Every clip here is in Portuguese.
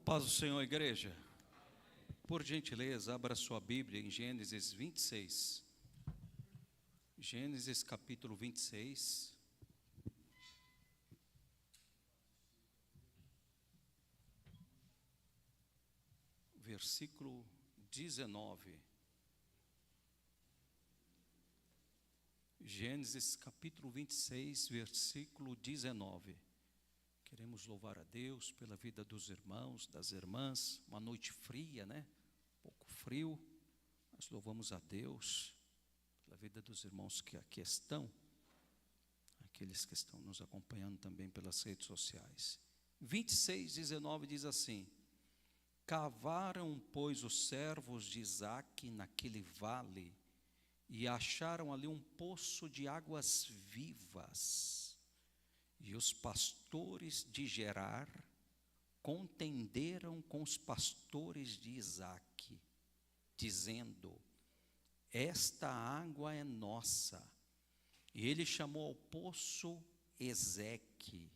Paz do Senhor, igreja. Por gentileza, abra sua Bíblia em Gênesis 26. Gênesis capítulo 26. Versículo 19. Gênesis capítulo 26, versículo 19. Queremos louvar a Deus pela vida dos irmãos, das irmãs. Uma noite fria, né? Um pouco frio, mas louvamos a Deus pela vida dos irmãos que aqui estão, aqueles que estão nos acompanhando também pelas redes sociais. 26, 19 diz assim: cavaram, pois, os servos de Isaque naquele vale e acharam ali um poço de águas vivas. E os pastores de Gerar contenderam com os pastores de Isaque, dizendo: esta água é nossa. E ele chamou ao poço Ezeque.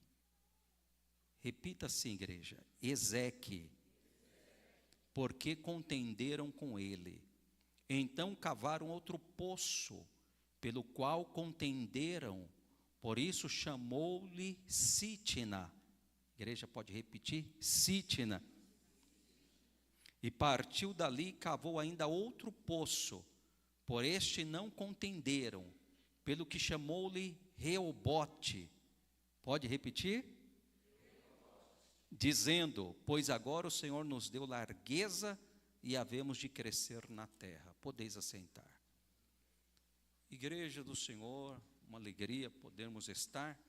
Repita assim, igreja: Ezeque, porque contenderam com ele. Então cavaram outro poço, pelo qual contenderam, por isso chamou-lhe Sitna. Igreja pode repetir? Sitna. E partiu dali e cavou ainda outro poço, por este não contenderam, pelo que chamou-lhe Reobote. Pode repetir? Dizendo: pois agora o Senhor nos deu largueza e havemos de crescer na terra. Podeis assentar. Igreja do Senhor, uma alegria podermos estar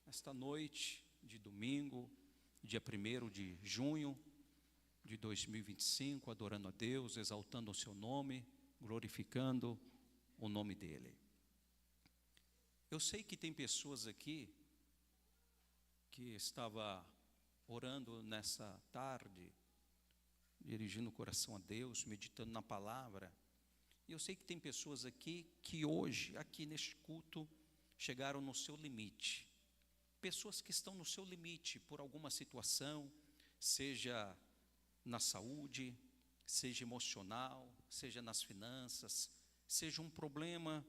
esta noite de domingo, dia 1º de junho de 2025, adorando a Deus, exaltando o seu nome, glorificando o nome dEle. Eu sei que tem pessoas aqui que estava orando nessa tarde, dirigindo o coração a Deus, meditando na palavra. E eu sei que tem pessoas aqui que hoje, aqui neste culto, chegaram no seu limite. Pessoas que estão no seu limite por alguma situação, seja na saúde, seja emocional, seja nas finanças, seja um problema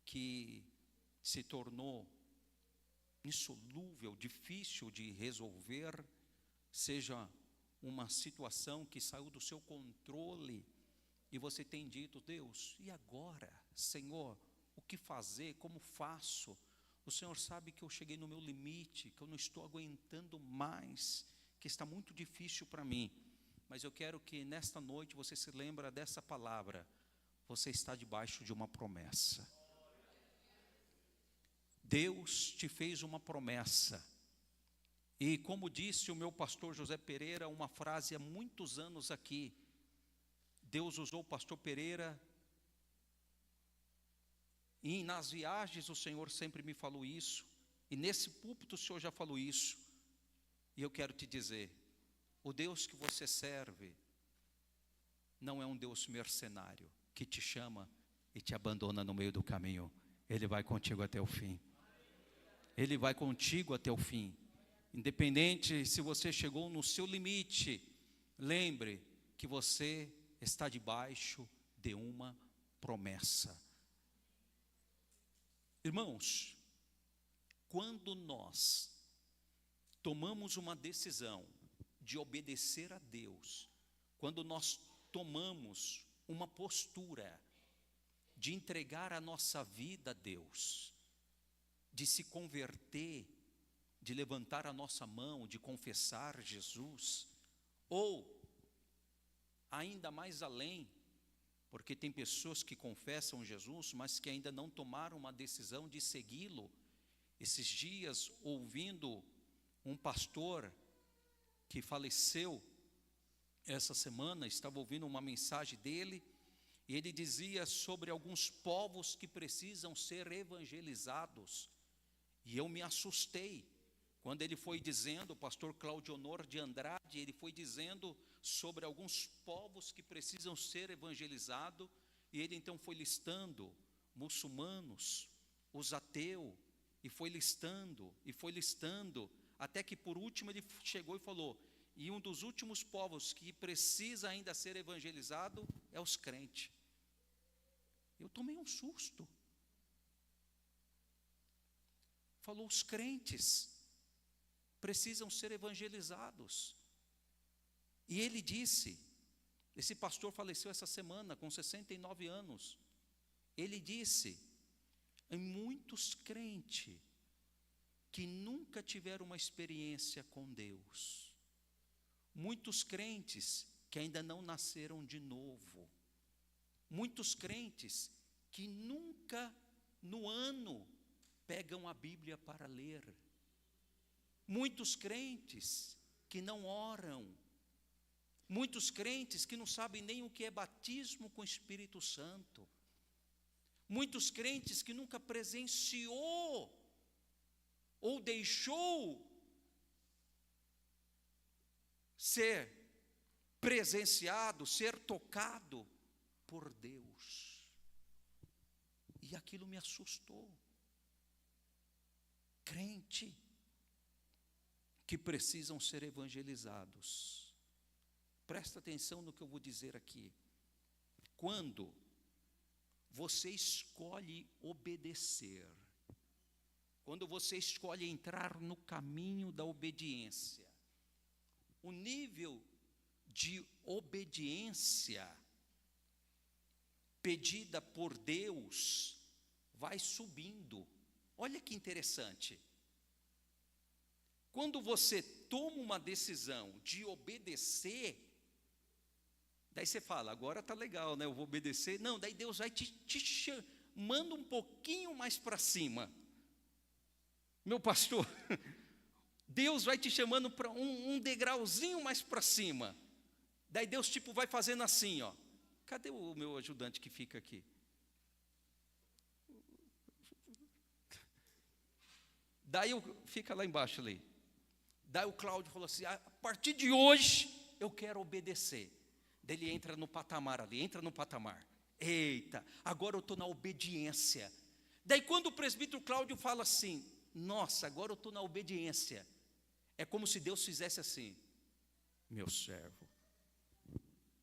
que se tornou insolúvel, difícil de resolver, seja uma situação que saiu do seu controle e você tem dito: Deus, e agora, Senhor, o que fazer, como faço? O Senhor sabe que eu cheguei no meu limite, que eu não estou aguentando mais, que está muito difícil para mim. Mas eu quero que nesta noite você se lembre dessa palavra: você está debaixo de uma promessa. Deus te fez uma promessa. E como disse o meu pastor José Pereira, uma frase há muitos anos aqui, Deus usou o pastor Pereira, e nas viagens o Senhor sempre me falou isso, e nesse púlpito o Senhor já falou isso. E eu quero te dizer: o Deus que você serve não é um Deus mercenário, que te chama e te abandona no meio do caminho. Ele vai contigo até o fim. Ele vai contigo até o fim. Independente se você chegou no seu limite, lembre que você está debaixo de uma promessa. Irmãos, quando nós tomamos uma decisão de obedecer a Deus, quando nós tomamos uma postura de entregar a nossa vida a Deus, de se converter, de levantar a nossa mão, de confessar Jesus, ou ainda mais além, porque tem pessoas que confessam Jesus, mas que ainda não tomaram uma decisão de segui-lo. Esses dias, ouvindo um pastor que faleceu essa semana, estava ouvindo uma mensagem dele, e ele dizia sobre alguns povos que precisam ser evangelizados. E eu me assustei quando ele foi dizendo, o pastor Claudionor de Andrade, ele foi dizendo sobre alguns povos que precisam ser evangelizados, e ele então foi listando muçulmanos, os ateus, e foi listando, até que por último ele chegou e falou: E um dos últimos povos que precisa ainda ser evangelizado é os crentes. Eu tomei um susto. Falou, os crentes precisam ser evangelizados. E ele disse, esse pastor faleceu essa semana, com 69 anos. Ele disse, em muitos crentes que nunca tiveram uma experiência com Deus, muitos crentes que ainda não nasceram de novo, muitos crentes que nunca no ano pegam a Bíblia para ler, muitos crentes que não oram, muitos crentes que não sabem nem o que é batismo com o Espírito Santo, muitos crentes que nunca presenciou ou deixou ser presenciado, ser tocado por Deus. E aquilo me assustou. Crente que precisam ser evangelizados. Presta atenção no que eu vou dizer aqui. Quando você escolhe obedecer, quando você escolhe entrar no caminho da obediência, o nível de obediência pedida por Deus vai subindo. Olha que interessante. Quando você toma uma decisão de obedecer, daí você fala, agora está legal, né? Eu vou obedecer. Não, daí Deus vai te chamando um pouquinho mais para cima. Meu pastor, Deus vai te chamando para um degrauzinho mais para cima. Daí Deus tipo vai fazendo assim, ó. Cadê o meu ajudante que fica aqui? Daí fica lá embaixo ali. Daí o Cláudio falou assim, a partir de hoje eu quero obedecer. Daí ele entra no patamar ali, entra no patamar. Eita, agora eu estou na obediência. Daí quando o presbítero Cláudio fala assim, nossa, agora eu estou na obediência. É como se Deus fizesse assim, meu servo,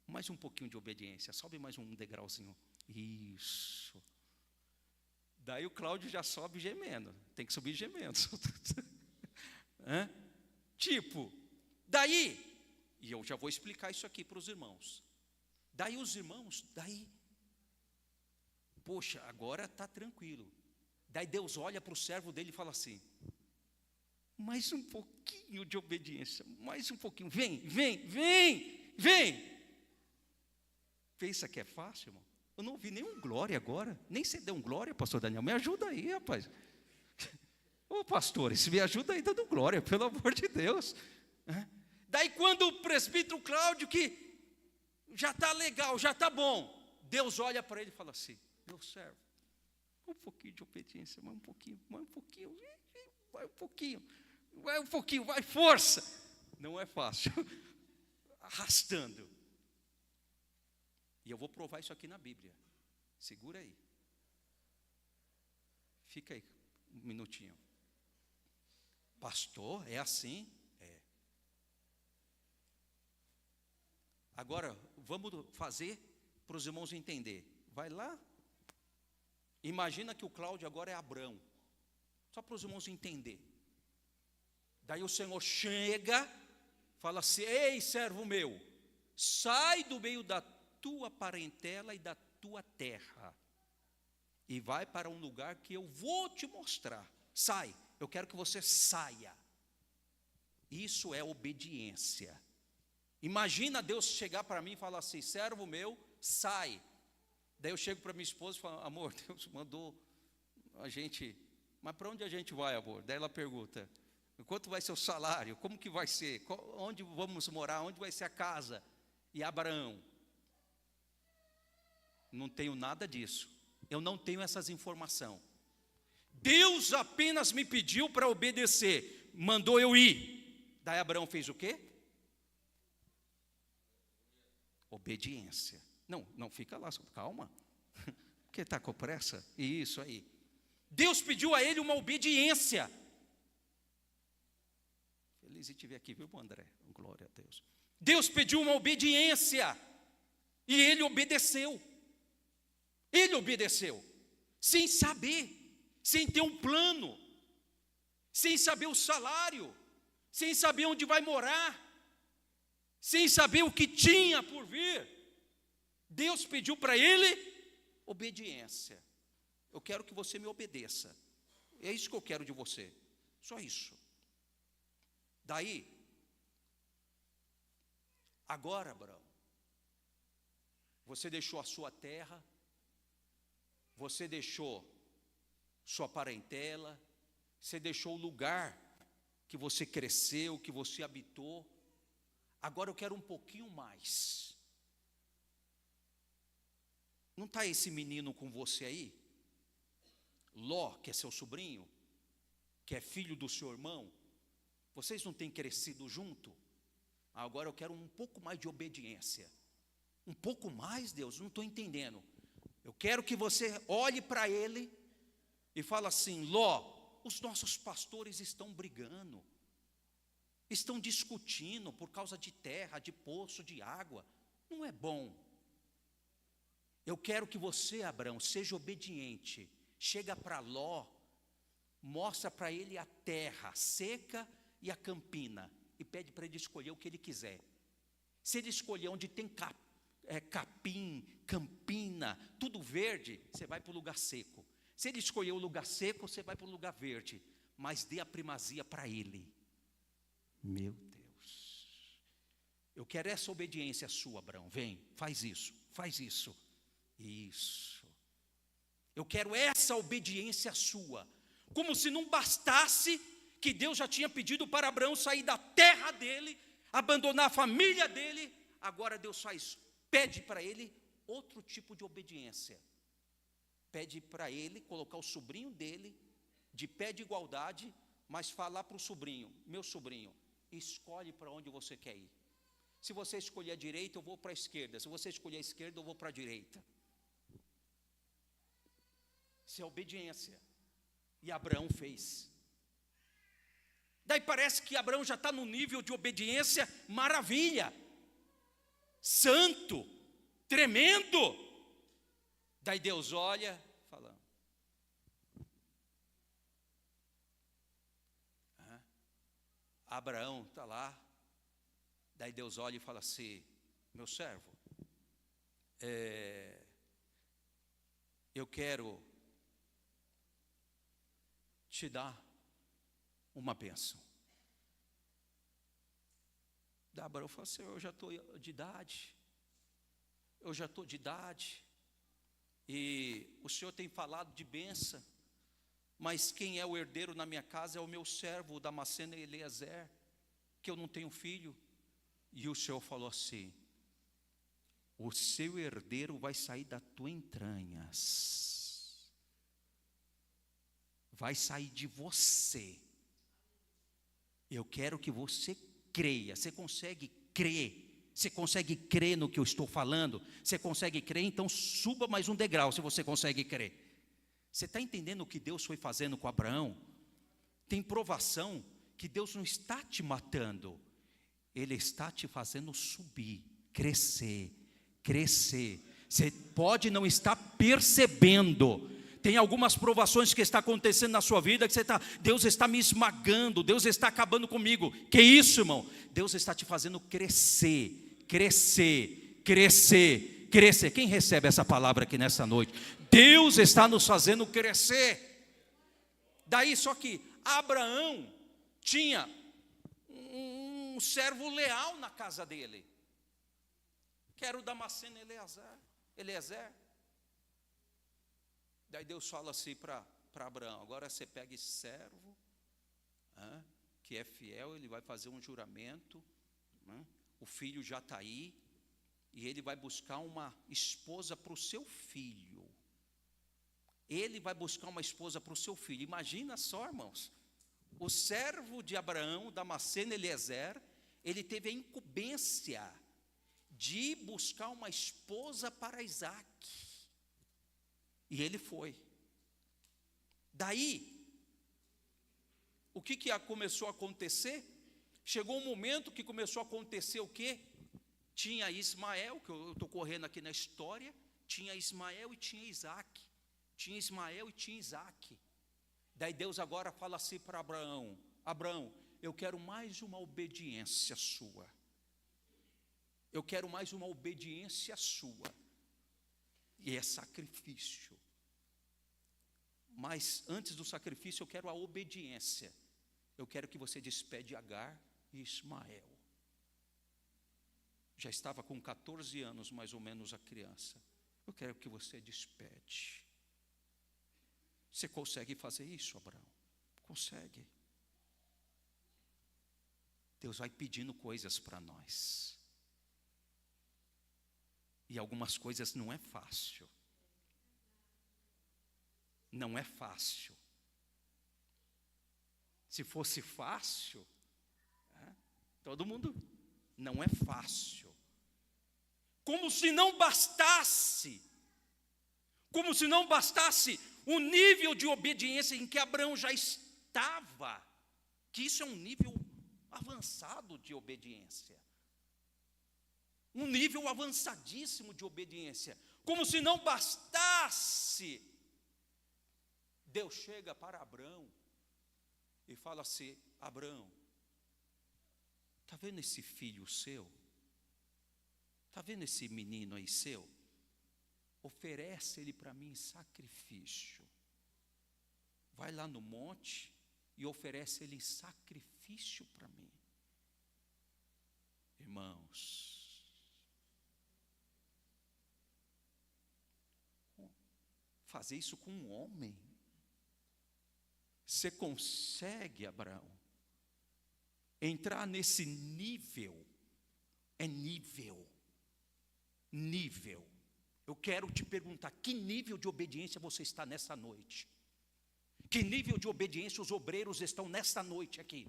mais um pouquinho de obediência, sobe mais um degrauzinho. Isso. Daí o Cláudio já sobe gemendo, tem que subir gemendo. Tipo, daí, e eu já vou explicar isso aqui para os irmãos. Daí os irmãos, poxa, agora está tranquilo. Daí Deus olha para o servo dele e fala assim, mais um pouquinho de obediência, mais um pouquinho, vem. Pensa que é fácil, irmão? Eu não ouvi nenhum glória agora, nem você deu um glória, pastor Daniel, me ajuda aí, rapaz. Ô pastor, se me ajuda aí dando glória, pelo amor de Deus. Daí quando o presbítero Cláudio, que já está legal, já está bom, Deus olha para ele e fala assim, meu servo, um pouquinho de obediência, mais um pouquinho, vai um pouquinho, vai força. Não é fácil, arrastando. E eu vou provar isso aqui na Bíblia, segura aí. Fica aí um minutinho. Pastor, é assim? É. Agora, vamos fazer para os irmãos entender. Vai lá. Imagina que o Cláudio agora é Abrão. Só para os irmãos entender. Daí o Senhor chega, fala assim, ei, servo meu, sai do meio da tua parentela e da tua terra. E vai para um lugar que eu vou te mostrar. Sai. Eu quero que você saia. Isso é obediência. Imagina Deus chegar para mim e falar assim, servo meu, sai. Daí eu chego para minha esposa e falo, amor, Deus mandou a gente, mas para onde a gente vai, amor? Daí ela pergunta, quanto vai ser o salário? Como que vai ser? Onde vamos morar? Onde vai ser a casa? E Abraão, não tenho nada disso. Eu não tenho essas informações. Deus apenas me pediu para obedecer, mandou eu ir. Daí Abraão fez o quê? Obediência. Não, fica lá, calma. Porque está com pressa? Isso aí. Deus pediu a ele uma obediência. feliz de te ver aqui, viu, André? Glória a Deus. Deus pediu uma obediência, e ele obedeceu. Ele obedeceu, sem saber, sem ter um plano, sem saber o salário, sem saber onde vai morar, sem saber o que tinha por vir. Deus pediu para ele obediência. Eu quero que você me obedeça. É isso que eu quero de você. Só isso. Daí, agora, Abraão, você deixou a sua terra, você deixou sua parentela, você deixou o lugar que você cresceu, que você habitou. Agora eu quero um pouquinho mais. Não está esse menino com você aí? Ló, que é seu sobrinho, que é filho do seu irmão. Vocês não têm crescido junto? Agora eu quero um pouco mais de obediência. Um pouco mais, Deus? Não estou entendendo. Eu quero que você olhe para ele e fale assim: Ló, os nossos pastores estão brigando, estão discutindo por causa de terra, de poço, de água. Não é bom. Eu quero que você, Abraão, seja obediente. Chega para Ló, mostra para ele a terra seca e a campina, e pede para ele escolher o que ele quiser. Se ele escolher onde tem capim, campina, tudo verde, você vai para o lugar seco. Se ele escolher o lugar seco, você vai para o lugar verde. Mas dê a primazia para ele. Meu Deus. Eu quero essa obediência sua, Abraão. Vem, faz isso, faz isso. Isso. Eu quero essa obediência sua. Como se não bastasse que Deus já tinha pedido para Abraão sair da terra dele, abandonar a família dele. Agora Deus pede para ele outro tipo de obediência. Pede para ele colocar o sobrinho dele de pé de igualdade, mas falar para o sobrinho: meu sobrinho, escolhe para onde você quer ir. Se você escolher a direita, eu vou para a esquerda. Se você escolher a esquerda, eu vou para a direita. Isso é obediência. E Abraão fez. Daí parece que Abraão já está no nível de obediência maravilha, santo, tremendo. Daí Deus olha, fala: Abraão está lá. Daí Deus olha e fala assim: meu servo, eu quero te dar uma bênção. Da Abraão fala assim: eu já estou de idade, e o Senhor tem falado de bênção, mas quem é o herdeiro na minha casa é o meu servo, o Damasceno Eliezer, que eu não tenho filho. E o Senhor falou assim: o seu herdeiro vai sair das tuas entranhas, vai sair de você. Eu quero que você creia. Você consegue crer? Você consegue crer no que eu estou falando? Você consegue crer? Então suba mais um degrau se você consegue crer. Você está entendendo o que Deus foi fazendo com Abraão? Tem provação que Deus não está te matando, Ele está te fazendo subir, crescer. Você pode não estar percebendo. Tem algumas provações que está acontecendo na sua vida, que Deus está me esmagando, Deus está acabando comigo. Que isso, irmão? Deus está te fazendo crescer. Quem recebe essa palavra aqui nessa noite? Deus está nos fazendo crescer. Daí, só que Abraão tinha um servo leal na casa dele, que era o Damasceno Eliezer. Daí Deus fala assim para Abraão: agora você pega esse servo, que é fiel, ele vai fazer um juramento, o filho já está aí, e ele vai buscar uma esposa para o seu filho. Ele vai buscar uma esposa para o seu filho. Imagina só, irmãos, o servo de Abraão, Damasceno Eliezer, ele teve a incumbência de buscar uma esposa para Isaac. E ele foi. Daí, o que começou a acontecer? Chegou um momento que começou a acontecer o quê? Tinha Ismael, que eu estou correndo aqui na história, tinha Ismael e tinha Isaac. Tinha Ismael e tinha Isaac. Daí Deus agora fala assim para Abraão: Abraão, eu quero mais uma obediência sua. Eu quero mais uma obediência sua. E é sacrifício. Mas antes do sacrifício eu quero a obediência. Eu quero que você despede Agar e Ismael. Já estava com 14 anos mais ou menos a criança. Eu quero que você despede. Você consegue fazer isso, Abraão? Consegue. Deus vai pedindo coisas para nós. E algumas coisas não é fácil. Não é fácil. Se fosse fácil, todo mundo, não é fácil. Como se não bastasse. Como se não bastasse o nível de obediência em que Abraão já estava. Que isso é um nível avançado de obediência. Um nível avançadíssimo de obediência. Como se não bastasse, Deus chega para Abraão e fala assim: Abraão, está vendo esse filho seu? Está vendo esse menino aí seu? Oferece ele para mim em sacrifício. Vai lá no monte e oferece ele em sacrifício para mim. Irmãos, fazer isso com um homem? Você consegue, Abraão, entrar nesse nível? É nível. Eu quero te perguntar, que nível de obediência você está nessa noite? Que nível de obediência os obreiros estão nessa noite aqui?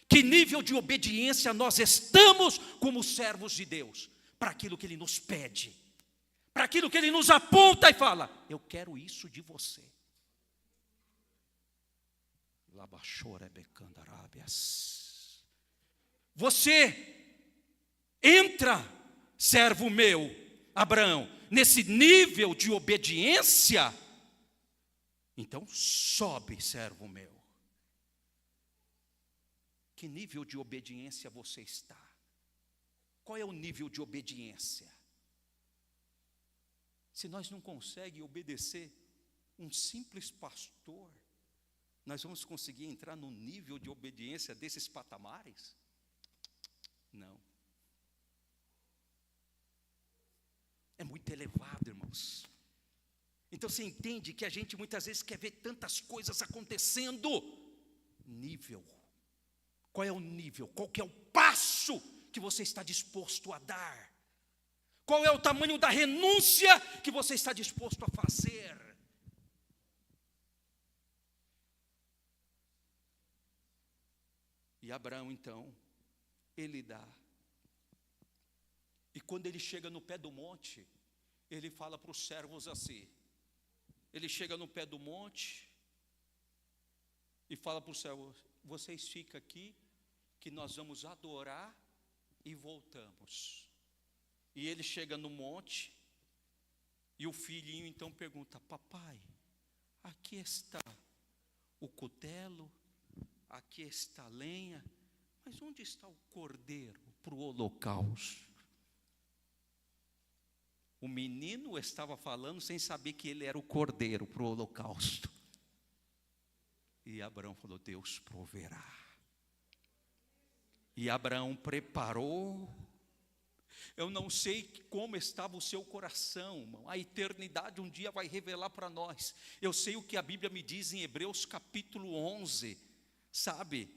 Que nível de obediência nós estamos como servos de Deus, para aquilo que Ele nos pede, para aquilo que Ele nos aponta e fala: eu quero isso de você. Você entra, servo meu, Abraão, nesse nível de obediência, então sobe, servo meu. Que nível de obediência você está? Qual é o nível de obediência? Se nós não conseguimos obedecer um simples pastor, nós vamos conseguir entrar no nível de obediência desses patamares? Não. É muito elevado, irmãos. Então você entende que a gente muitas vezes quer ver tantas coisas acontecendo. Nível. Qual é o nível? Qual que é o passo que você está disposto a dar? Qual é o tamanho da renúncia que você está disposto a fazer? E Abraão, então, ele dá. E quando ele chega no pé do monte, ele fala para os servos assim. Ele chega no pé do monte e fala para os servos: vocês ficam aqui, que nós vamos adorar e voltamos. E ele chega no monte, e o filhinho então pergunta: papai, aqui está o cutelo, aqui está a lenha, mas onde está o cordeiro para o holocausto? O menino estava falando sem saber que ele era o cordeiro para o holocausto. E Abraão falou: Deus proverá. E Abraão preparou. Eu não sei como estava o seu coração, irmão. A eternidade um dia vai revelar para nós. Eu sei o que a Bíblia me diz em Hebreus capítulo 11. Sabe?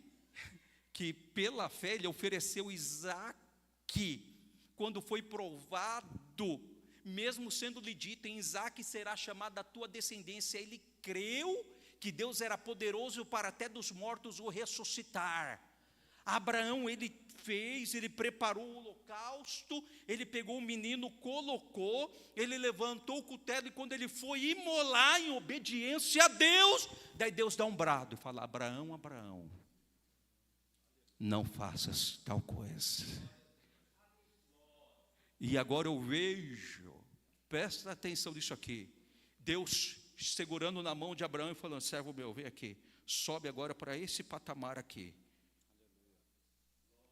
Que pela fé ele ofereceu Isaque. Quando foi provado, mesmo sendo-lhe dito: em Isaque será chamada a tua descendência, ele creu que Deus era poderoso para até dos mortos o ressuscitar. Abraão, ele fez, ele preparou o holocausto, ele pegou o menino, colocou, ele levantou o cutelo, e quando ele foi imolar em obediência a Deus, daí Deus dá um brado e fala: Abraão, Abraão, não faças tal coisa. E agora eu vejo, presta atenção nisso aqui, Deus segurando na mão de Abraão e falando: servo meu, vem aqui, sobe agora para esse patamar aqui.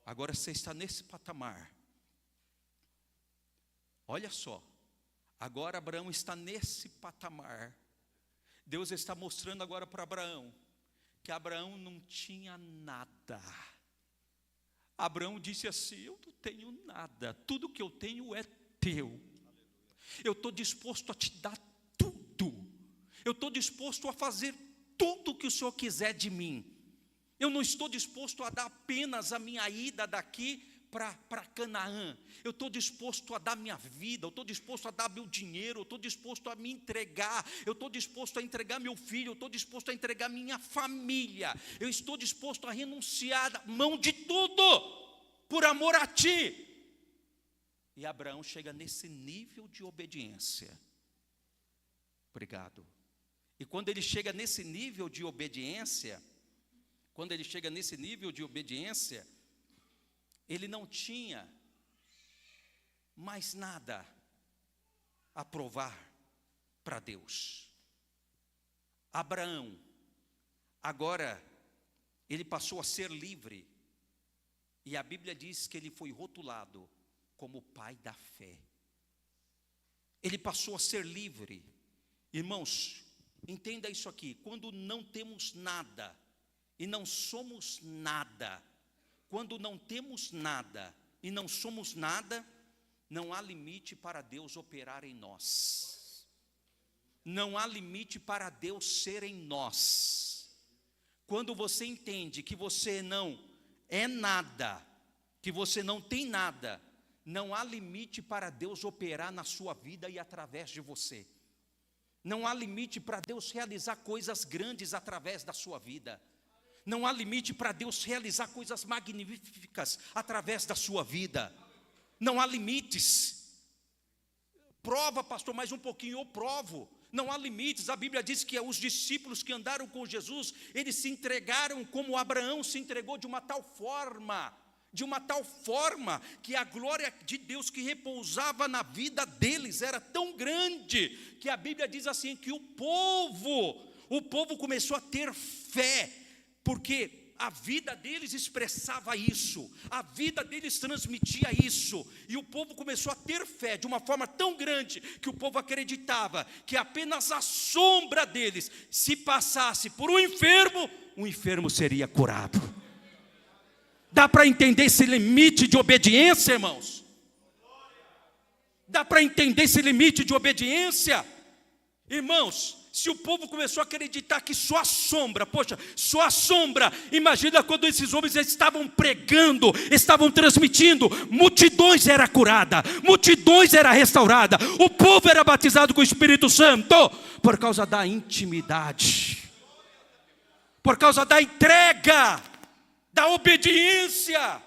Agora você está nesse patamar. Olha só, agora Abraão está nesse patamar. Deus está mostrando agora para Abraão que Abraão não tinha nada. Abraão disse assim: eu não tenho nada, tudo que eu tenho é teu. Eu estou disposto a te dar tudo. Eu estou disposto a fazer tudo o que o Senhor quiser de mim. Eu não estou disposto a dar apenas a minha ida daqui para Canaã. Eu estou disposto a dar minha vida, eu estou disposto a dar meu dinheiro, eu estou disposto a me entregar, eu estou disposto a entregar meu filho, eu estou disposto a entregar minha família, eu estou disposto a renunciar a mão de tudo, por amor a ti. E Abraão chega nesse nível de obediência. Obrigado. E quando ele chega nesse nível de obediência, ele não tinha mais nada a provar para Deus. Abraão, agora, ele passou a ser livre, e a Bíblia diz que ele foi rotulado como o pai da fé. Ele passou a ser livre. Irmãos, entenda isso aqui: quando não temos nada, e não somos nada, quando não temos nada e não somos nada, não há limite para Deus operar em nós. Não há limite para Deus ser em nós. Quando você entende que você não é nada, que você não tem nada, não há limite para Deus operar na sua vida e através de você. Não há limite para Deus realizar coisas grandes através da sua vida. Não há limite para Deus realizar coisas magníficas através da sua vida. Não há limites. Prova, pastor, mais um pouquinho, eu provo. Não há limites. A Bíblia diz que os discípulos que andaram com Jesus, eles se entregaram como Abraão se entregou, de uma tal forma que a glória de Deus que repousava na vida deles era tão grande, que a Bíblia diz assim, que o povo começou a ter fé, porque a vida deles expressava isso, a vida deles transmitia isso, e o povo começou a ter fé de uma forma tão grande, que o povo acreditava que apenas a sombra deles, se passasse por um enfermo, o enfermo seria curado. Dá para entender esse limite de obediência, irmãos? Dá para entender esse limite de obediência? Irmãos, se o povo começou a acreditar que só a sombra, imagina quando esses homens estavam pregando, estavam transmitindo, multidões era curada, multidões era restaurada, o povo era batizado com o Espírito Santo, por causa da intimidade, por causa da entrega, da obediência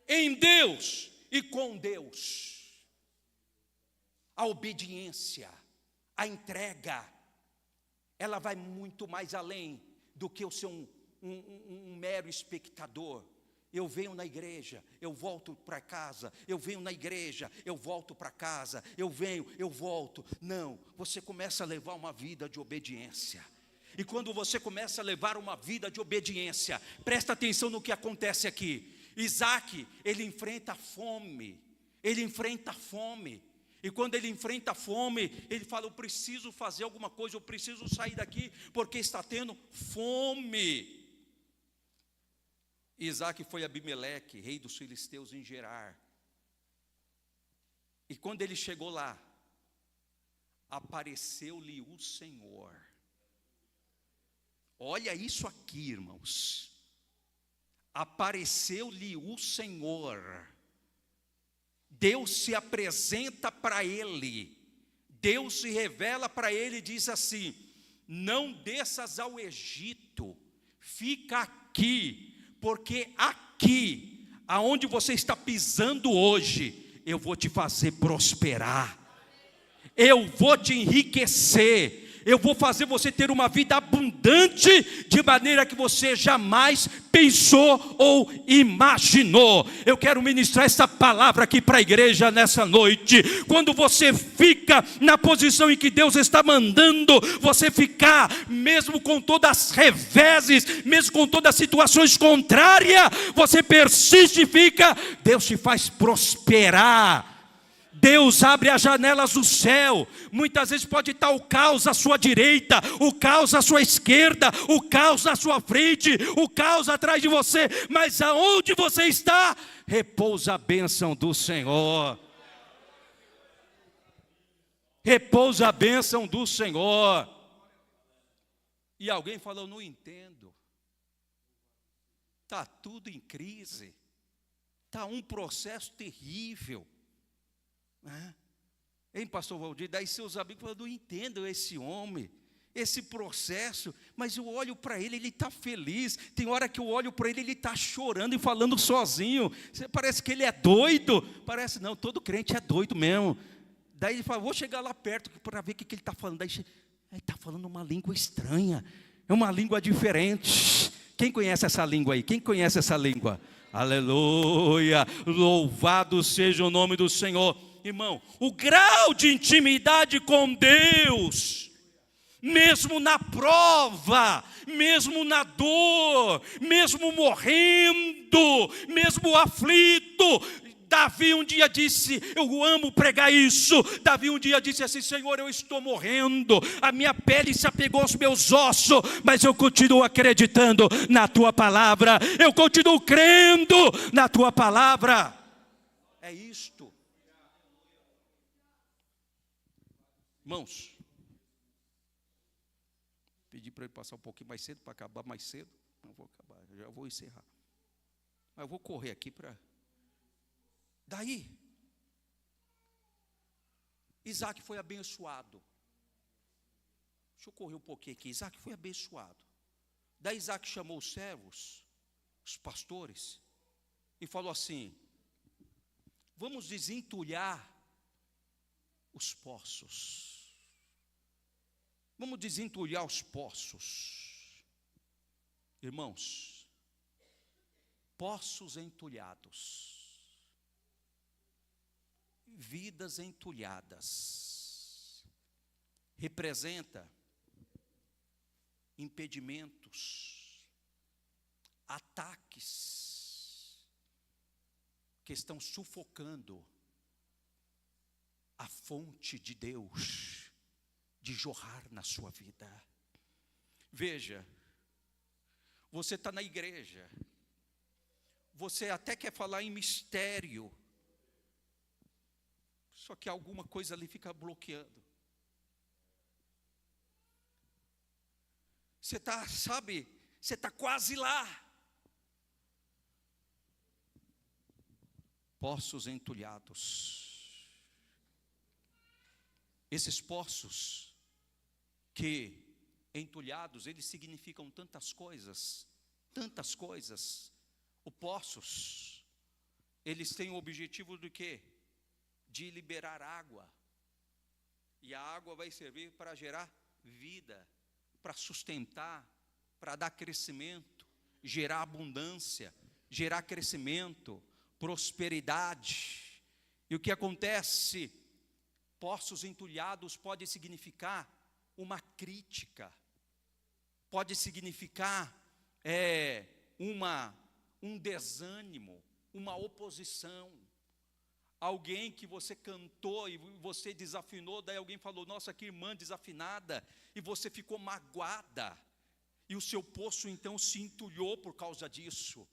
em Deus e com Deus. A obediência, a entrega, ela vai muito mais além do que eu ser um mero espectador. Eu venho na igreja, eu volto para casa, eu venho na igreja, eu volto para casa, eu venho, eu volto. Não, você começa a levar uma vida de obediência. E quando você começa a levar uma vida de obediência, presta atenção no que acontece aqui. Isaac, ele enfrenta fome, e quando ele enfrenta a fome, ele fala: eu preciso fazer alguma coisa, eu preciso sair daqui, porque está tendo fome. Isaac foi a Abimeleque, rei dos filisteus, em Gerar. E quando ele chegou lá, apareceu-lhe o Senhor. Olha isso aqui, irmãos. Apareceu-lhe o Senhor. Deus se apresenta para ele, Deus se revela para ele e diz assim: não desças ao Egito, fica aqui, porque aqui, aonde você está pisando hoje, eu vou te fazer prosperar, eu vou te enriquecer, eu vou fazer você ter uma vida abundante, de maneira que você jamais pensou ou imaginou. Eu quero ministrar essa palavra aqui para a igreja nessa noite. Quando você fica na posição em que Deus está mandando você ficar, mesmo com todas as reveses, mesmo com todas as situações contrárias, você persiste e fica, Deus te faz prosperar. Deus abre as janelas do céu. Muitas vezes pode estar o caos à sua direita, o caos à sua esquerda, o caos à sua frente, o caos atrás de você, mas aonde você está, repousa a bênção do Senhor. Repousa a bênção do Senhor. E alguém falou, não entendo. Está tudo em crise. Está um processo terrível. Hein, pastor Valdir? Daí seus amigos falam, não entendo esse homem, esse processo, mas eu olho para ele, ele está feliz. Tem hora que eu olho para ele, ele está chorando e falando sozinho. Parece que ele é doido. Parece não, todo crente é doido mesmo. Daí ele fala, vou chegar lá perto para ver o que ele está falando. Daí ele está falando uma língua estranha, é uma língua diferente. Quem conhece essa língua aí? Quem conhece essa língua? Aleluia, louvado seja o nome do Senhor. Irmão, o grau de intimidade com Deus, mesmo na prova, mesmo na dor, mesmo morrendo, mesmo aflito. Davi um dia disse, eu amo pregar isso. Davi um dia disse assim, Senhor, eu estou morrendo, a minha pele se apegou aos meus ossos, mas eu continuo acreditando na tua palavra, eu continuo crendo na tua palavra. É isto. Irmãos, pedi para ele passar um pouquinho mais cedo, para acabar mais cedo. Não vou acabar, já vou encerrar. Mas eu vou correr aqui para... Daí, Isaac foi abençoado. Deixa eu correr um pouquinho aqui. Isaac foi abençoado. Daí Isaac chamou os servos, os pastores, e falou assim, vamos desentulhar os poços. Vamos desentulhar os poços. Irmãos, poços entulhados, vidas entulhadas, representa impedimentos, ataques que estão sufocando a fonte de Deus de jorrar na sua vida. Veja, você está na igreja, você até quer falar em mistério, só que alguma coisa ali fica bloqueando. Você está, sabe, você está quase lá. Poços entulhados. Esses poços que entulhados, eles significam tantas coisas, tantas coisas. Os poços, eles têm o objetivo de quê? De liberar água. E a água vai servir para gerar vida, para sustentar, para dar crescimento, gerar abundância, gerar crescimento, prosperidade. E o que acontece? Poços entulhados pode significar uma crítica, pode significar um desânimo, uma oposição. Alguém que você cantou e você desafinou, daí alguém falou, nossa, que irmã desafinada, e você ficou magoada, e o seu poço então se entulhou por causa disso.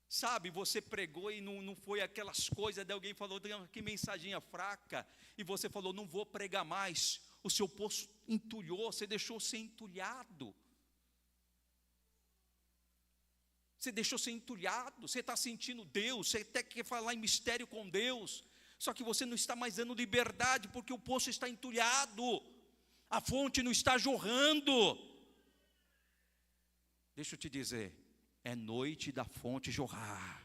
Sabe, você pregou e não foi aquelas coisas, daí alguém falou, que mensaginha fraca, e você falou, não vou pregar mais. O seu poço entulhou, você deixou ser entulhado. Você deixou ser entulhado, você está sentindo Deus, você até quer falar em mistério com Deus, só que você não está mais dando liberdade, porque o poço está entulhado, a fonte não está jorrando. Deixa eu te dizer, É noite da fonte jorrar.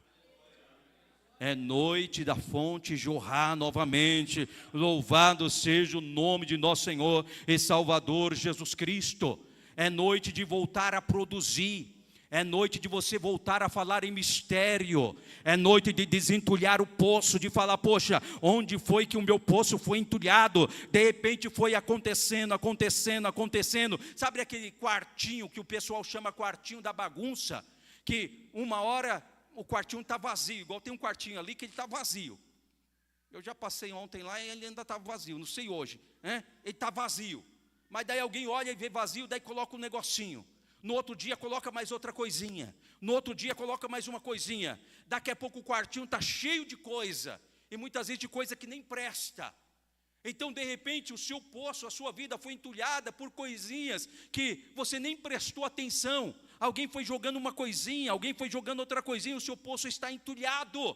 É noite da fonte jorrar novamente. Louvado seja o nome de nosso Senhor e Salvador Jesus Cristo. É noite de voltar a produzir. É noite de você voltar a falar em mistério. É noite de desentulhar o poço, de falar, poxa, onde foi que o meu poço foi entulhado? De repente foi acontecendo. Sabe aquele quartinho que o pessoal chama quartinho da bagunça? Que uma hora o quartinho está vazio, igual tem um quartinho ali que ele está vazio. Eu já passei ontem lá e ele ainda estava vazio, não sei hoje, né? Ele está vazio. Mas daí alguém olha e vê vazio, daí coloca um negocinho. No outro dia coloca mais outra coisinha. No outro dia coloca mais uma coisinha. Daqui a pouco o quartinho está cheio de coisa. E muitas vezes de coisa que nem presta. Então de repente o seu poço, a sua vida foi entulhada por coisinhas que você nem prestou atenção. Alguém foi jogando uma coisinha, alguém foi jogando outra coisinha, o seu poço está entulhado.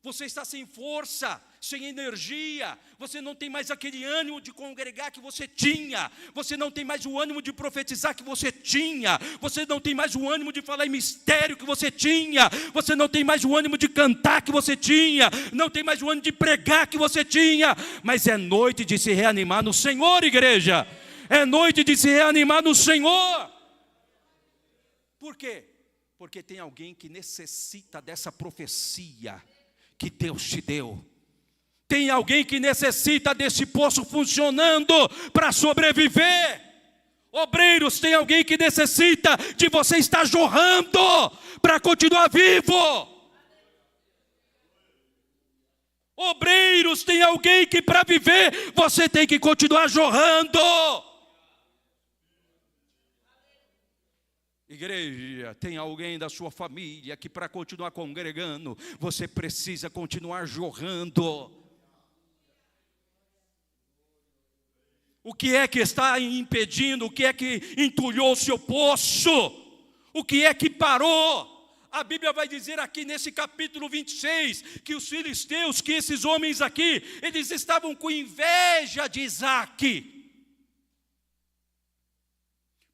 Você está sem força, sem energia, você não tem mais aquele ânimo de congregar que você tinha, você não tem mais o ânimo de profetizar que você tinha, você não tem mais o ânimo de falar em mistério que você tinha, você não tem mais o ânimo de cantar que você tinha, não tem mais o ânimo de pregar que você tinha, mas é noite de se reanimar no Senhor, igreja, é noite de se reanimar no Senhor. Por quê? Porque tem alguém que necessita dessa profecia que Deus te deu. Tem alguém que necessita desse poço funcionando para sobreviver. Obreiros, tem alguém que necessita de você estar jorrando para continuar vivo. Obreiros, tem alguém que para viver você tem que continuar jorrando. Igreja, tem alguém da sua família que para continuar congregando, você precisa continuar jorrando. O que é que está impedindo? O que é que entulhou o seu poço? O que é que parou? A Bíblia vai dizer aqui nesse capítulo 26, que os filisteus, que esses homens aqui, eles estavam com inveja de Isaque.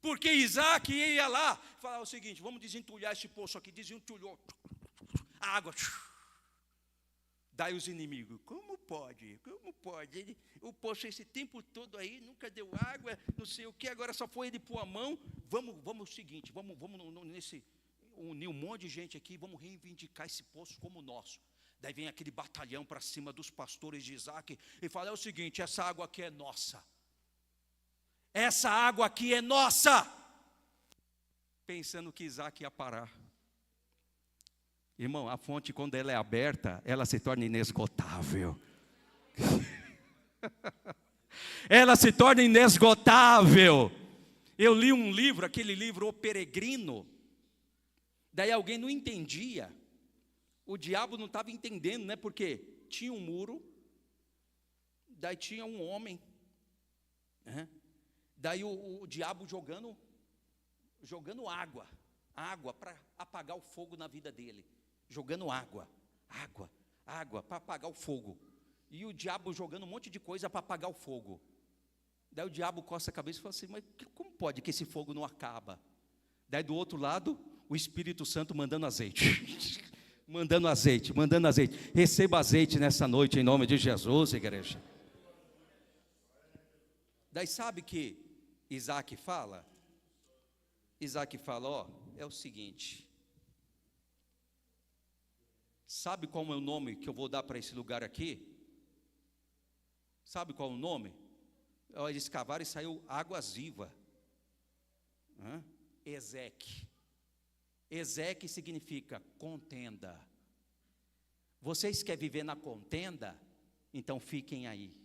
Porque Isaque ia lá e falava o seguinte, vamos desentulhar esse poço aqui, desentulhou, a água. Daí os inimigos, como pode? O poço esse tempo todo aí, nunca deu água, não sei o que, agora só foi ele pôr a mão. Vamos o seguinte, vamos unir um monte de gente aqui, vamos reivindicar esse poço como nosso. Daí vem aquele batalhão para cima dos pastores de Isaque e fala, é o seguinte, essa água aqui é nossa. Essa água aqui é nossa. Pensando que Isaque ia parar. Irmão, a fonte quando ela é aberta, ela se torna inesgotável. Ela se torna inesgotável. Eu li um livro, aquele livro O Peregrino. Daí alguém não entendia. O diabo não estava entendendo, né? Porque tinha um muro. Daí tinha um homem. Daí o diabo jogando água para apagar o fogo na vida dele. Jogando água para apagar o fogo. E o diabo jogando um monte de coisa para apagar o fogo. Daí o diabo coça a cabeça e fala assim, mas como pode que esse fogo não acaba? Daí do outro lado, o Espírito Santo mandando azeite. mandando azeite. Receba azeite nessa noite em nome de Jesus, igreja. Daí sabe que Isaque fala? Isaque fala, ó, é o seguinte. Sabe qual é o nome que eu vou dar para esse lugar aqui? Sabe qual é o nome? Eles cavaram e saiu águas vivas. Ezeque. Ezeque significa contenda. Vocês querem viver na contenda? Então fiquem aí.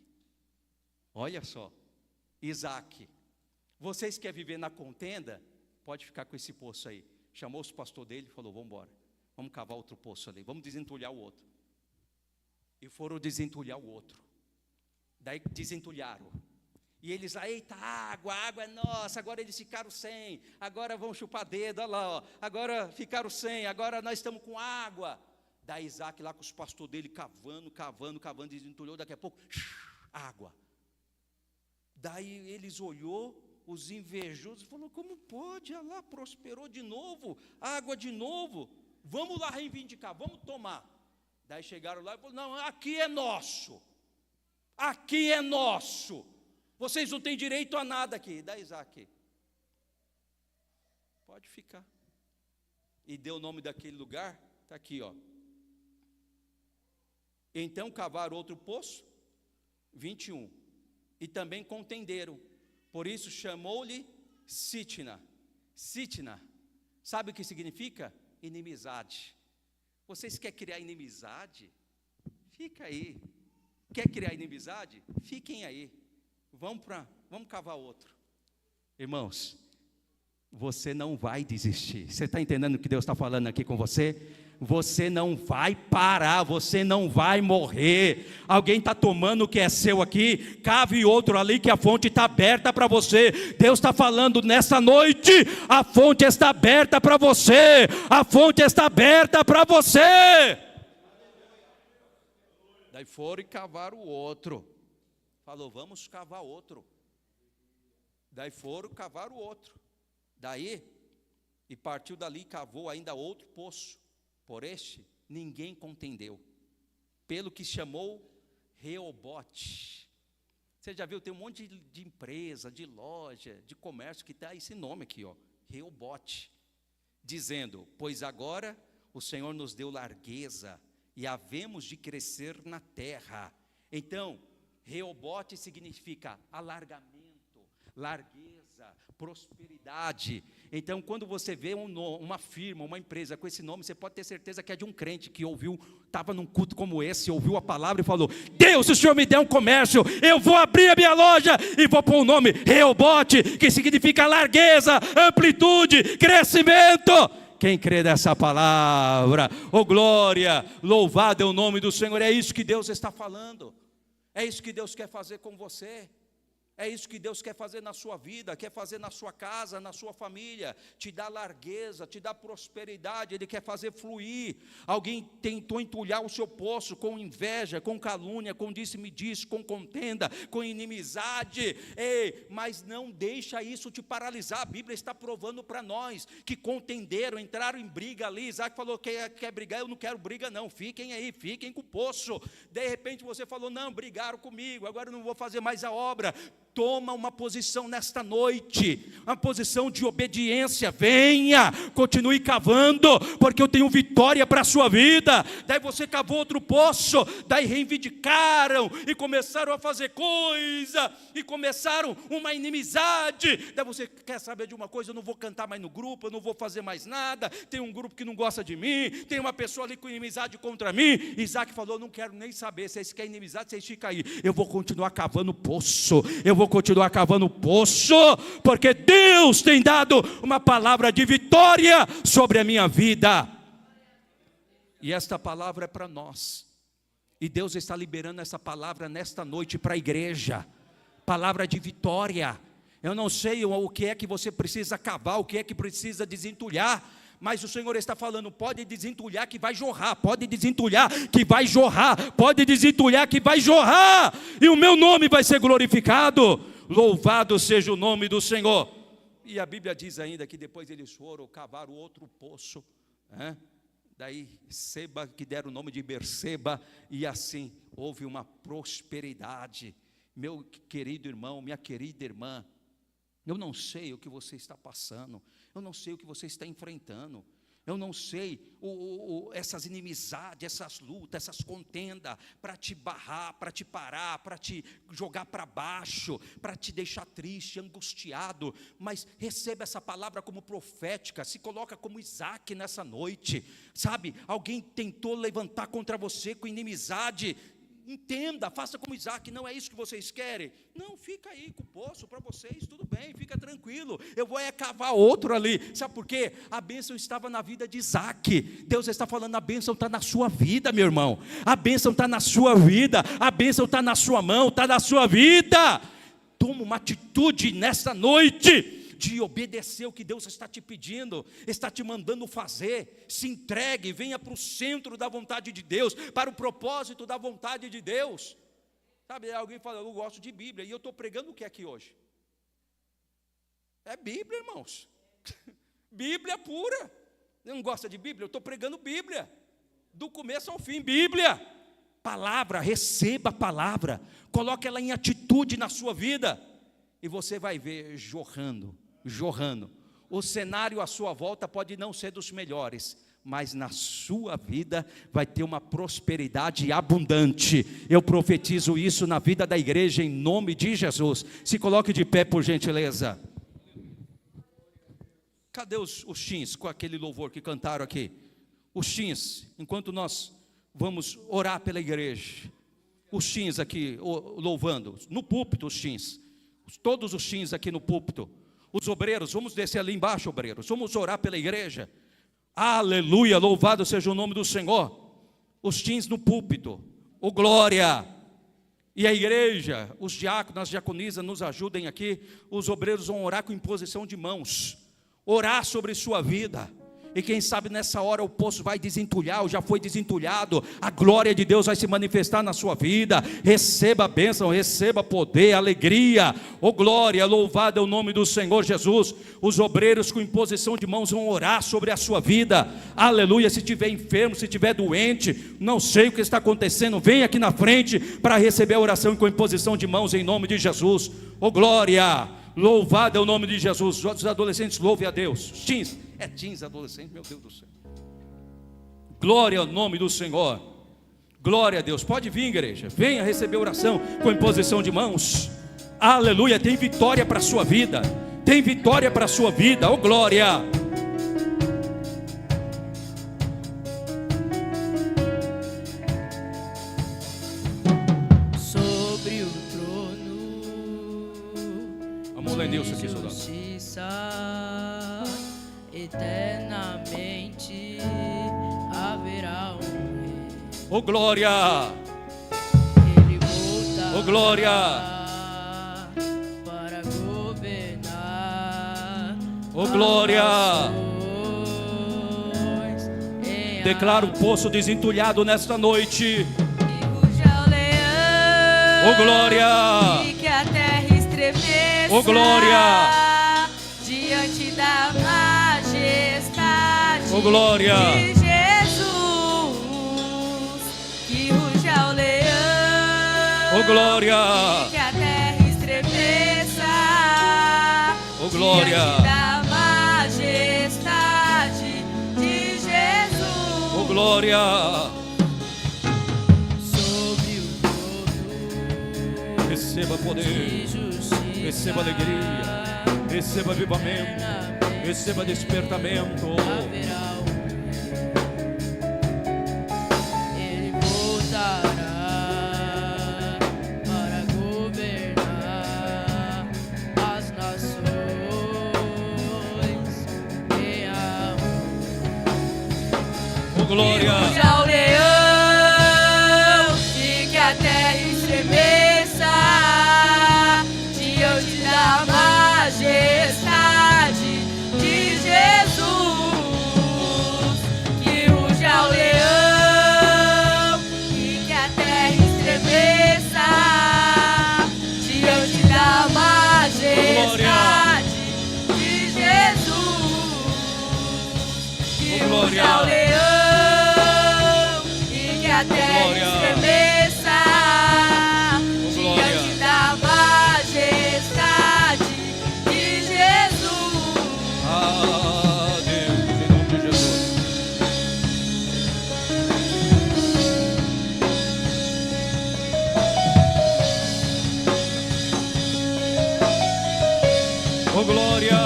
Olha só. Isaque. Vocês querem viver na contenda? Pode ficar com esse poço aí. Chamou os pastores dele e falou, vamos embora. Vamos cavar outro poço ali, vamos desentulhar o outro. E foram desentulhar o outro. Daí desentulharam. E eles, eita, água é nossa, agora eles ficaram sem, agora vão chupar dedo, olha lá, ó, agora ficaram sem, agora nós estamos com água. Daí Isaque lá com os pastores dele desentulhou, daqui a pouco, água. Daí eles olhou, Os invejosos falaram, como pode? Olha lá, prosperou de novo, água de novo, vamos lá reivindicar, vamos tomar. Daí chegaram lá e falaram, não, aqui é nosso, vocês não têm direito a nada aqui. Daí Isaac, pode ficar. E deu o nome daquele lugar, está aqui, ó. Então cavaram outro poço, 21, e também contenderam, por isso chamou-lhe Sitna. Sitna, sabe o que significa? Inimizade. Vocês querem criar inimizade? Fica aí. Quer criar inimizade? Fiquem aí. Vamos cavar outro. Irmãos, você não vai desistir. Você está entendendo o que Deus está falando aqui com você? Você não vai parar, você não vai morrer. Alguém está tomando o que é seu aqui, cave outro ali que a fonte está aberta para você. Deus está falando nessa noite, a fonte está aberta para você, a fonte está aberta para você. Daí foram e cavaram o outro. Falou, vamos cavar outro. Daí foram cavar o outro. Daí, e partiu dali e cavou ainda outro poço. Por este, ninguém contendeu, pelo que chamou Reobote. Você já viu, tem um monte de empresa, de loja, de comércio, que dá esse nome aqui, ó, Reobote. Dizendo, pois agora o Senhor nos deu largueza, e havemos de crescer na terra. Então, Reobote significa alargamento, largueza, prosperidade. Então, quando você vê uma firma, uma empresa com esse nome, você pode ter certeza que é de um crente que ouviu, estava num culto como esse, ouviu a palavra e falou, Deus, se o Senhor me der um comércio, eu vou abrir a minha loja e vou pôr o nome Reobote, que significa largueza, amplitude, crescimento. Quem crê nessa palavra, oh glória, louvado é o nome do Senhor. É isso que Deus está falando, é isso que Deus quer fazer com você. É isso que Deus quer fazer na sua vida, quer fazer na sua casa, na sua família, te dá largueza, te dá prosperidade, Ele quer fazer fluir. Alguém tentou entulhar o seu poço com inveja, com calúnia, com disse-me-disse, com contenda, com inimizade. Ei, mas não deixa isso te paralisar. A Bíblia está provando para nós que contenderam, entraram em briga ali. Isaac falou, quer brigar? Eu não quero briga não, fiquem aí, fiquem com o poço. De repente você falou, não, brigaram comigo, agora eu não vou fazer mais a obra. Toma uma posição nesta noite, uma posição de obediência. Venha, continue cavando, porque eu tenho vitória para a sua vida. Daí você cavou outro poço, daí reivindicaram e começaram a fazer coisa, e começaram uma inimizade. Daí você quer saber de uma coisa, eu não vou cantar mais no grupo, eu não vou fazer mais nada, tem um grupo que não gosta de mim, tem uma pessoa ali com inimizade contra mim. Isaac falou, não quero nem saber, vocês querem inimizade, vocês ficam aí, eu vou continuar cavando poço, eu vou continuar cavando poço, porque Deus tem dado uma palavra de vitória sobre a minha vida, e esta palavra é para nós, e Deus está liberando essa palavra nesta noite para a igreja, palavra de vitória. Eu não sei o que é que você precisa cavar, o que é que precisa desentulhar, mas o Senhor está falando, pode desentulhar que vai jorrar, pode desentulhar que vai jorrar, pode desentulhar que vai jorrar, e o meu nome vai ser glorificado. Louvado seja o nome do Senhor. E a Bíblia diz ainda que depois eles foram cavar o outro poço, daí Seba, que deram o nome de Berseba, e assim houve uma prosperidade. Meu querido irmão, minha querida irmã, eu não sei o que você está passando, eu não sei o que você está enfrentando, eu não sei essas inimizades, essas lutas, essas contendas, para te barrar, para te parar, para te jogar para baixo, para te deixar triste, angustiado, mas receba essa palavra como profética, se coloca como Isaac nessa noite, sabe, alguém tentou levantar contra você com inimizade, entenda, faça como Isaac, não é isso que vocês querem, não, fica aí com o poço para vocês, tudo bem, fica tranquilo, eu vou cavar outro ali, sabe por quê? A bênção estava na vida de Isaac, Deus está falando, a bênção está na sua vida, meu irmão, a bênção está na sua vida, a bênção está na sua mão, está na sua vida. Toma uma atitude nesta noite, de obedecer o que Deus está te pedindo, está te mandando fazer, se entregue, venha para o centro da vontade de Deus, para o propósito da vontade de Deus, sabe, alguém fala, eu gosto de Bíblia, e eu estou pregando o que aqui hoje? É Bíblia, irmãos. Bíblia pura. Não gosta de Bíblia? Eu estou pregando Bíblia. Do começo ao fim, Bíblia. Palavra, receba a palavra. Coloque ela em atitude na sua vida. E você vai ver jorrando. O cenário à sua volta pode não ser dos melhores, mas na sua vida vai ter uma prosperidade abundante. Eu profetizo isso na vida da igreja em nome de Jesus. Se coloque de pé, por gentileza. Cadê os teens com aquele louvor que cantaram aqui? Os teens, enquanto nós vamos orar pela igreja. Os teens aqui louvando, no púlpito os teens. Todos os teens aqui no púlpito. Os obreiros, vamos descer ali embaixo, obreiros. Vamos orar pela igreja. Aleluia, louvado seja o nome do Senhor. Os teens no púlpito, oh glória. E a igreja, os diáconos, as diaconisas nos ajudem aqui. Os obreiros vão orar com imposição de mãos, orar sobre sua vida. E quem sabe nessa hora o poço vai desentulhar, ou já foi desentulhado. A glória de Deus vai se manifestar na sua vida. Receba a bênção, receba poder, alegria. Oh glória, louvado é o nome do Senhor Jesus. Os obreiros com imposição de mãos vão orar sobre a sua vida. Aleluia, se estiver enfermo, se estiver doente, não sei o que está acontecendo, vem aqui na frente para receber a oração com imposição de mãos em nome de Jesus. Oh glória, louvado é o nome de Jesus. Os adolescentes louvem a Deus. Os teens, teens, adolescentes, meu Deus do céu. Glória ao nome do Senhor. Glória a Deus. Pode vir, igreja, venha receber oração com imposição de mãos. Aleluia, tem vitória para a sua vida. Tem vitória para a sua vida, oh glória. Sobre o trono, vamos ler Deus aqui, soldado. Eternamente haverá um rei. Oh glória. Ele voltará, oh glória, para governar. oh glória. Declaro o poço desentulhado nesta noite. Oh glória. E que a terra estremeça. Oh glória. Diante da majestade, oh glória, de Jesus, que ruja o leão, oh glória, e que a terra estremeça, oh glória, diante da majestade de Jesus, oh glória. Sobre o trono, Receba poder, de justiça, receba alegria, receba avivamento, receba despertamento. haverá um rei. Ele voltará para governar as nações em amor. Oh glória, Ruja o leão e que a terra estremeça diante da majestade de Jesus, que ruja o leão e que a terra estremeça diante da majestade de Jesus, que ruja o leão e que a terra estremeça diante da majestade de Jesus. ah Deus, em nome de Jesus. Oh glória,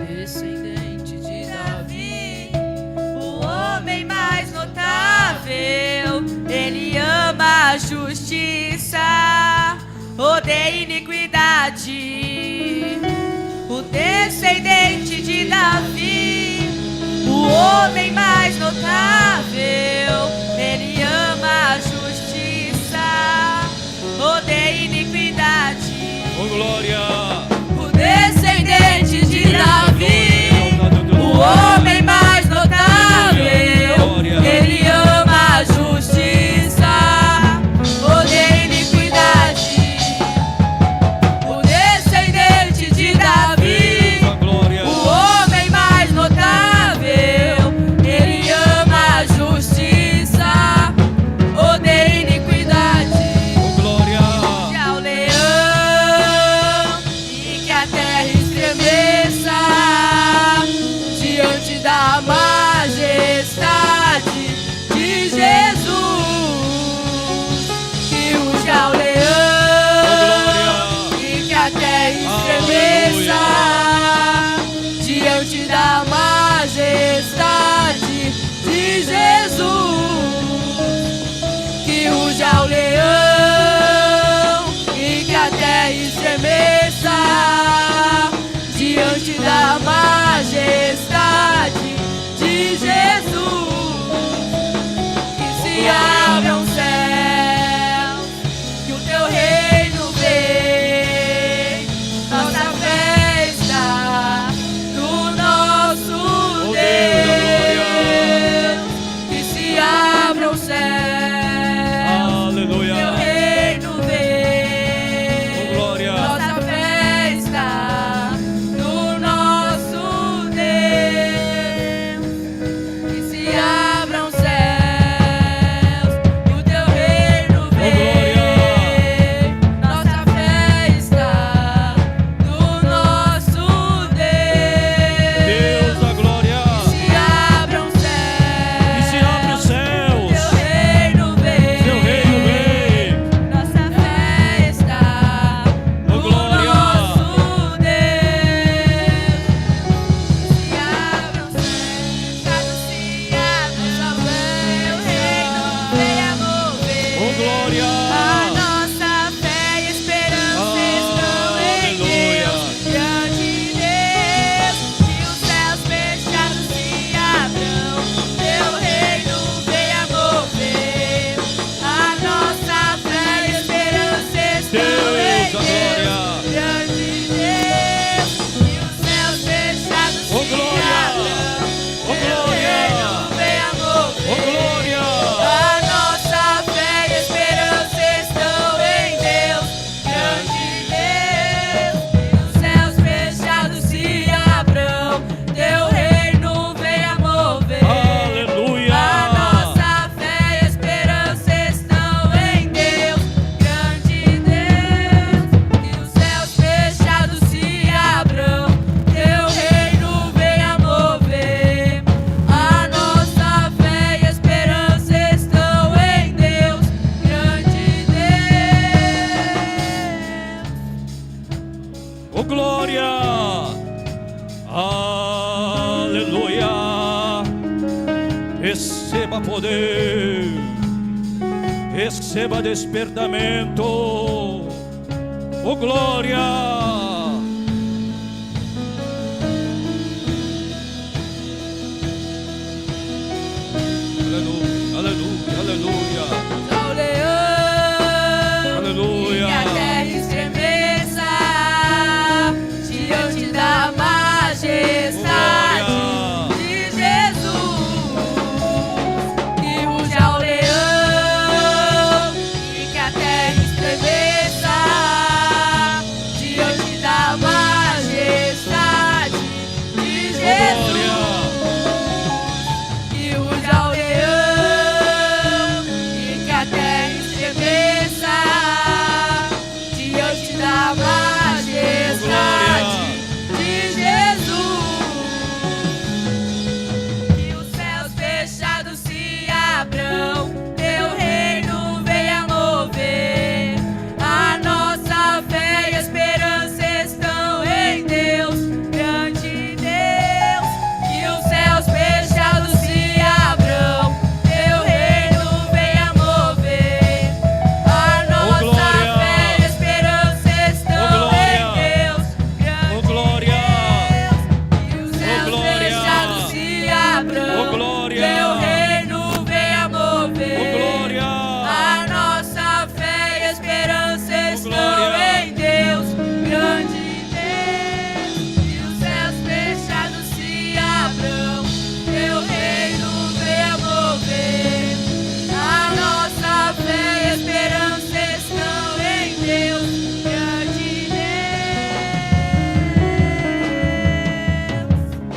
Descendente de Davi, o homem mais notável, ele ama a justiça, odeia iniquidade. O descendente de Davi, o homem mais notável, ele ama a justiça, odeia iniquidade. oh glória, O descendente de Davi, o homem mais notável, ele ama a justiça, odeia iniquidade. O descendente Receba poder, receba despertamento. Oh glória! Aleluia, aleluia, aleluia. Ao leão, Aleluia. e que a terra estremeça diante da majestade de Jesus. Que ruja o leão, e que a terra estremeça diante da majestade de Jesus. Que ruja o leão, e que a terra estremeça diante da majestade de Jesus. Que os céus fechados se abram, teu reino venha mover. A nossa fé e esperança estão em Deus, grande Deus. Que os céus fechados se abram, teu reino venha mover. A nossa fé e esperança estão em Deus, Oh grande glória! Deus. Que os céus glória! fechados se abram, Oh glória! teu reino venha mover. Oh glória! A nossa fé e esperança estão glória! em Deus, grande Deus. Que os céus fechados se abram, teu reino venha mover. A nossa fé e esperança estão em Deus, grande Deus.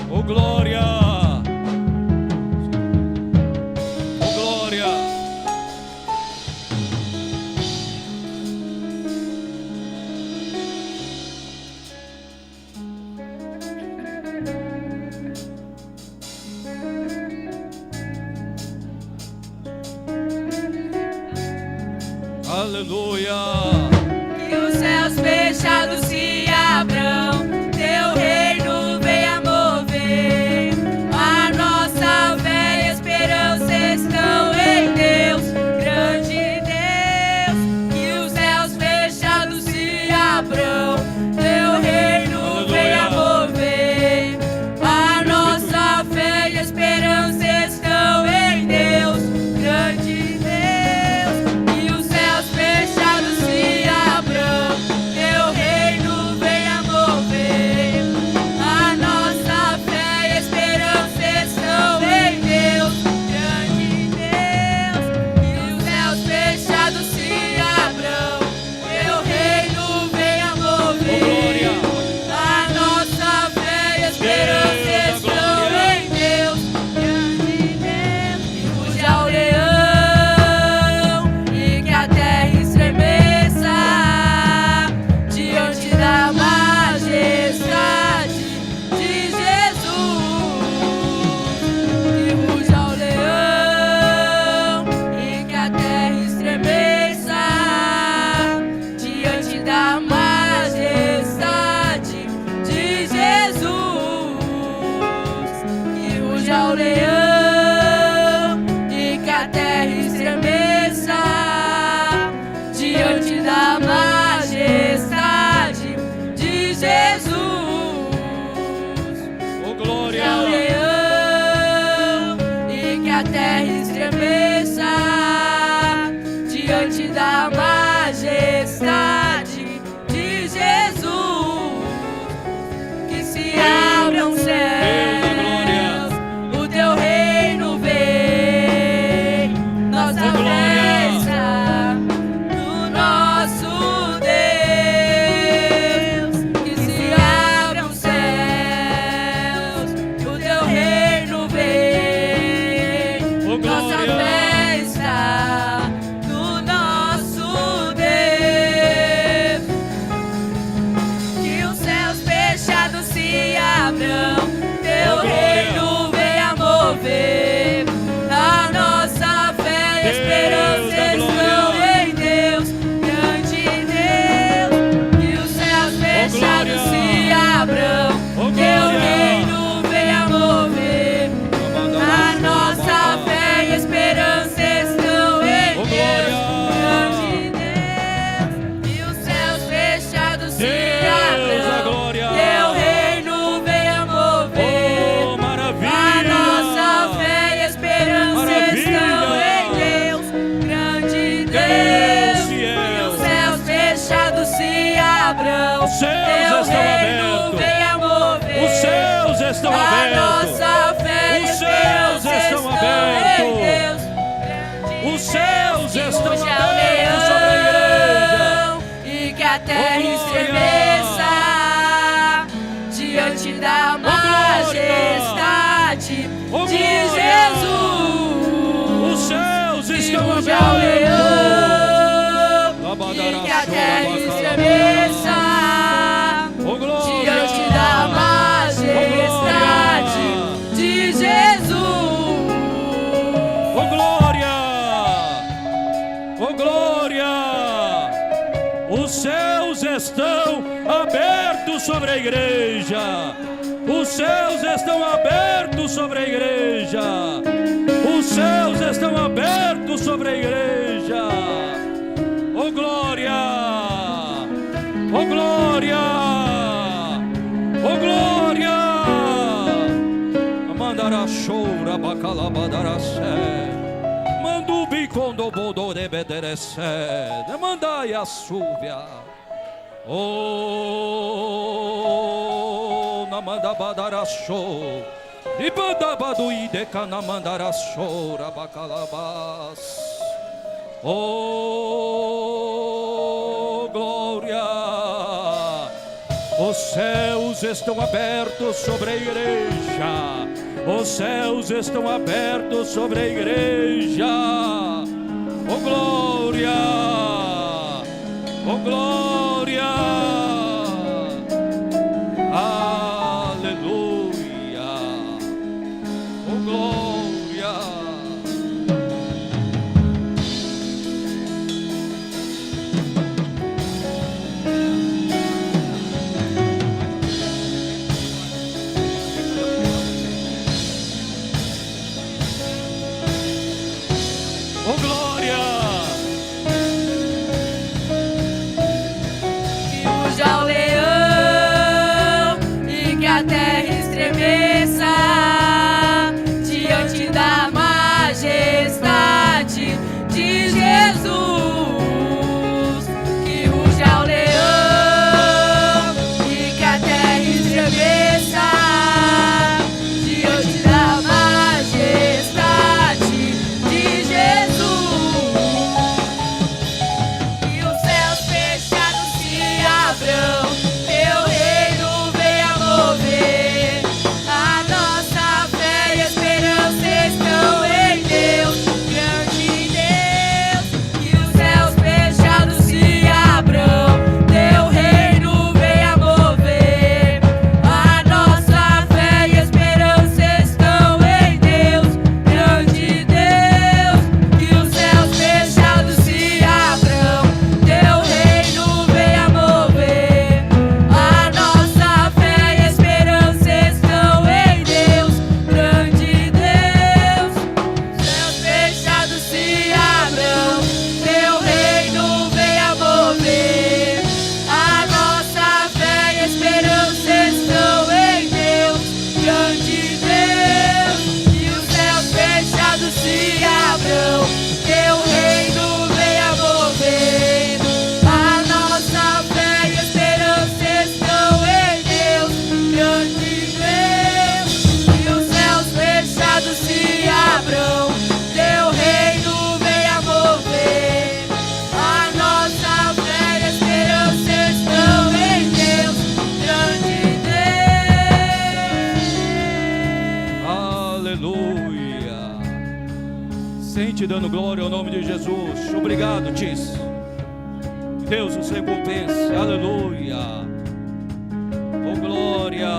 Oh glória! Oh glória! Aleluia! Que os céus fechados se abram, teu reino venha mover. A nossa fé e esperança estão em Deus, grande Deus. Que os céus fechados se abram, teu reino venha mover. A nossa fé e esperança estão em Deus, grande Deus. Que os céus fechados se abram, teu reino venha mover. A nossa fé e esperança estão em Deus, grande Deus. Que os céus fechados se abram, teu reino venha mover. A nossa fé e esperança estão em Deus, grande Deus. Que ruja o leão, e que a terra estremeça diante da majestade de Jesus. Que ruja o leão, e que a terra estremeça diante da majestade de Jesus. Que ruja o leão, e que a terra estremeça diante da majestade de Jesus. Oh glória! Ao leão, e que a terra estremeça diante da majestade de Jesus. Que se abram os céus, o teu reino vem, nossa Oh, glória! festa no nosso Deus. Que se abram os céus, o teu reino vem, Oh, nossa glória! festa no nosso estão A abertos. nossa fé e Os céus esperança estão estão abertos. em Deus. Os céus estão Ruja o abertos sobre a igreja. leão e que a terra glória! estremeça diante da majestade Oh, de glória! Jesus. Os céus Que estão ruja o abertos. leão e que a terra estremeça Oh, glória! diante da majestade de Jesus. Oh, glória! Oh, glória! Os céus estão abertos sobre a igreja. Os céus estão abertos sobre a igreja. Os céus estão abertos sobre a igreja. Oh, glória! Oh, glória! Oh, glória! Mandará chora bacalabadaracé. Mandubi quando bodo rebederecé. Mandai a súvia. Oh, namandabadarachô. E bandabadui de canamandarachora bacalabás. Oh, glória! Os céus estão abertos sobre a igreja. Os céus estão abertos sobre a igreja. Oh, glória! Oh, glória! Aleluia! Oh, glória! Oh, glória! Que ruja o leão e que a terra estremeça diante da majestade de Jesus. Que ruja o leão e que a terra estremeça diante da majestade de Jesus. Que os céus fechados se abram, teu reino venha mover. A nossa fé e esperança estão em Deus, grande Deus. Que os céus fechados se abram, teu reino venha mover. A nossa fé e esperança estão em Deus, grande Deus. Que os céus fechados se abram, teu reino venha mover. A nossa fé e esperança estão em Deus, grande Deus. Céus fechados se abram, teu reino venha mover. A nossa fé e esperança estão em Deus, grande Deus. Que os céus fechados se abram, teu reino venha mover. A nossa fé e esperança estão em Deus, grande Deus. Que os céus fechados se abram, teu reino venha mover. A nossa fé e esperança estão em Deus, grande Deus. Aleluia! Sente dando glória ao nome de Jesus. Obrigado, Tis. Deus os recompense. Aleluia! Oh, glória!